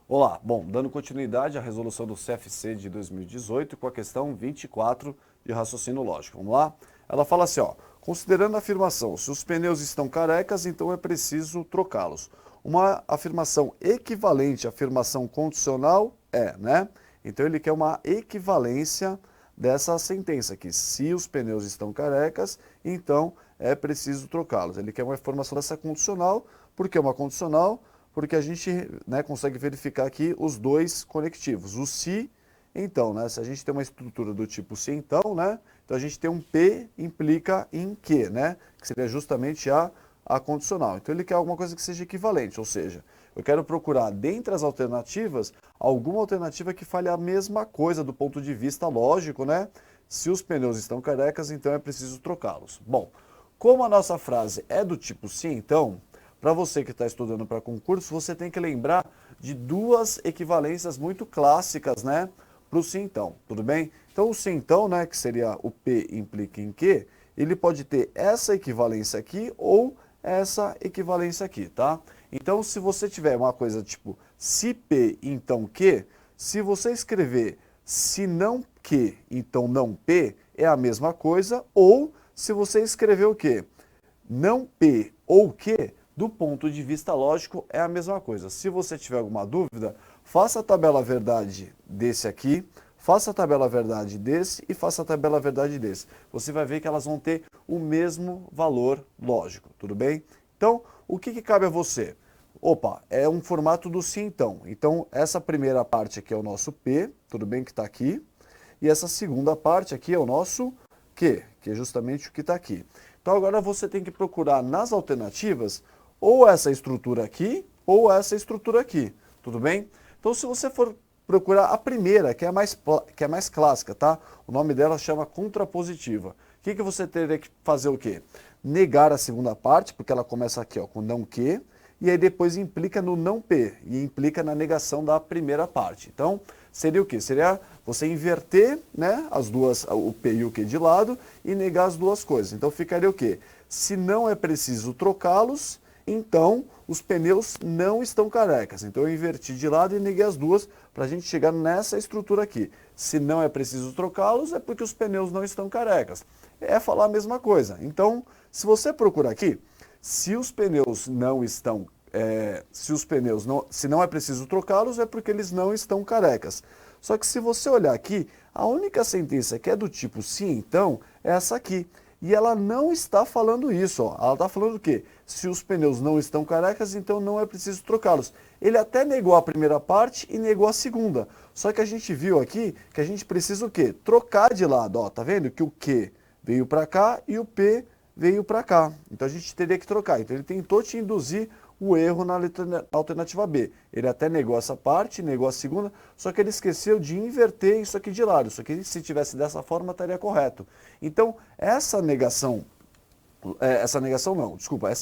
Olá, bom, dando continuidade à resolução do CFC de 2018 com a questão 24 de raciocínio lógico. Vamos lá? Ela fala assim, ó, considerando a afirmação, se os pneus estão carecas, então é preciso trocá-los. Uma afirmação equivalente à afirmação condicional é, né? Então ele quer uma equivalência dessa sentença aqui. Se os pneus estão carecas, então é preciso trocá-los. Ele quer uma informação dessa condicional, porque é uma condicional, porque a gente, né, consegue verificar aqui os dois conectivos. O se, então, né, se a gente tem uma estrutura do tipo se, então, né, então a gente tem um P implica em que, né, que seria justamente a condicional. Então ele quer alguma coisa que seja equivalente, ou seja, eu quero procurar dentre as alternativas alguma alternativa que fale a mesma coisa do ponto de vista lógico, né? Se os pneus estão carecas, então é preciso trocá-los. Bom, como a nossa frase é do tipo se, então, para você que está estudando para concurso, você tem que lembrar de duas equivalências muito clássicas, né, para o se então, tudo bem? Então o se então, né, que seria o P implica em que, ele pode ter essa equivalência aqui ou essa equivalência aqui, tá? Então se você tiver uma coisa tipo se P então que, se você escrever se não que, então não P, é a mesma coisa, ou se você escrever o quê? Não P ou que, do ponto de vista lógico, é a mesma coisa. Se você tiver alguma dúvida, faça a tabela verdade desse aqui, faça a tabela verdade desse e faça a tabela verdade desse. Você vai ver que elas vão ter o mesmo valor lógico, tudo bem? Então, o que cabe a você? Opa, é um formato do se então. Então, essa primeira parte aqui é o nosso P, tudo bem que está aqui. E essa segunda parte aqui é o nosso Q, que é justamente o que está aqui. Então, agora você tem que procurar nas alternativas ou essa estrutura aqui, ou essa estrutura aqui, tudo bem? Então, se você for procurar a primeira, que é a mais clássica, tá? O nome dela chama contrapositiva. O que você teria que fazer o quê? Negar a segunda parte, porque ela começa aqui, ó, com não que, e aí depois implica no não P, e implica na negação da primeira parte. Então, seria o quê? Seria você inverter, né, as duas, o P e o Q de lado, e negar as duas coisas. Então, ficaria o quê? Se não é preciso trocá-los, então os pneus não estão carecas. Então eu inverti de lado e neguei as duas para a gente chegar nessa estrutura aqui. Se não é preciso trocá-los, é porque os pneus não estão carecas. É falar a mesma coisa. Então, se você procurar aqui, se os pneus não estão, se não é preciso trocá-los, é porque eles não estão carecas. Só que se você olhar aqui, a única sentença que é do tipo se então é essa aqui. E ela não está falando isso, ó. Ela está falando o quê? Se os pneus não estão carecas, então não é preciso trocá-los. Ele até negou a primeira parte e negou a segunda. Só que a gente viu aqui que a gente precisa o quê? Trocar de lado, ó. Tá vendo que o Q veio para cá e o P veio para cá. Então a gente teria que trocar. Então ele tentou te induzir o erro na alternativa B. Ele até negou essa parte, negou a segunda, só que ele esqueceu de inverter isso aqui de lado. Isso aqui, se tivesse dessa forma, estaria correto. Então, essa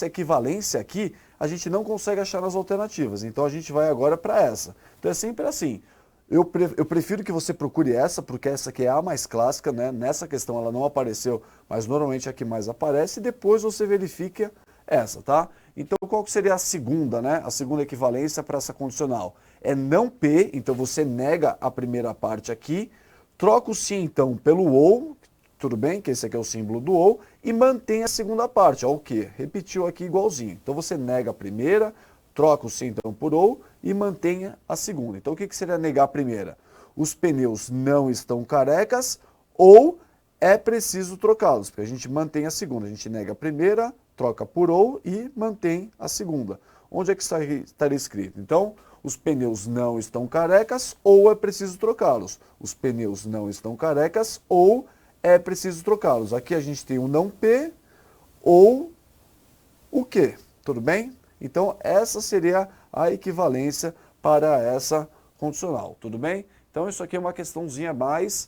equivalência aqui, a gente não consegue achar nas alternativas. Então, a gente vai agora para essa. Então, é sempre assim. Eu prefiro que você procure essa, porque essa aqui é a mais clássica, né? Nessa questão ela não apareceu, mas normalmente é a que mais aparece, e depois você verifica essa, tá? Então, qual que seria a segunda, né? A segunda equivalência para essa condicional? É não P, então você nega a primeira parte aqui, troca o se então pelo ou, tudo bem, que esse aqui é o símbolo do ou, e mantém a segunda parte, ó, o que? Repetiu aqui igualzinho. Então você nega a primeira, troca o se então por ou e mantenha a segunda. Então o que seria negar a primeira? Os pneus não estão carecas ou é preciso trocá-los, porque a gente mantém a segunda. A gente nega a primeira, troca por ou e mantém a segunda. Onde é que estaria escrito? Então, os pneus não estão carecas ou é preciso trocá-los. Os pneus não estão carecas ou é preciso trocá-los. Aqui a gente tem o não P ou o Q, tudo bem? Então, essa seria a equivalência para essa condicional, tudo bem? Então, isso aqui é uma questãozinha mais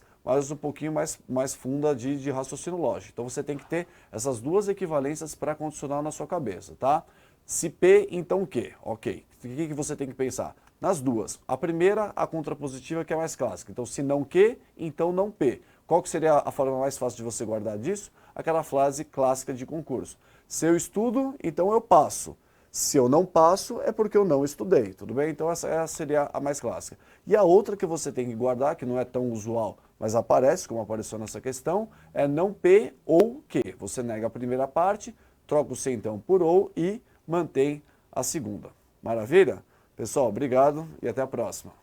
um pouquinho mais funda de raciocínio lógico. Então, você tem que ter essas duas equivalências para condicional na sua cabeça, tá? Se P, então Q, ok. O que você tem que pensar? Nas duas. A primeira, a contrapositiva, que é mais clássica. Então, se não Q, então não P. Qual que seria a forma mais fácil de você guardar disso? Aquela frase clássica de concurso. Se eu estudo, então eu passo. Se eu não passo, é porque eu não estudei, tudo bem? Então essa seria a mais clássica. E a outra que você tem que guardar, que não é tão usual, mas aparece, como apareceu nessa questão, é não P ou Q. Você nega a primeira parte, troca o C então por ou e mantém a segunda. Maravilha? Pessoal, obrigado e até a próxima.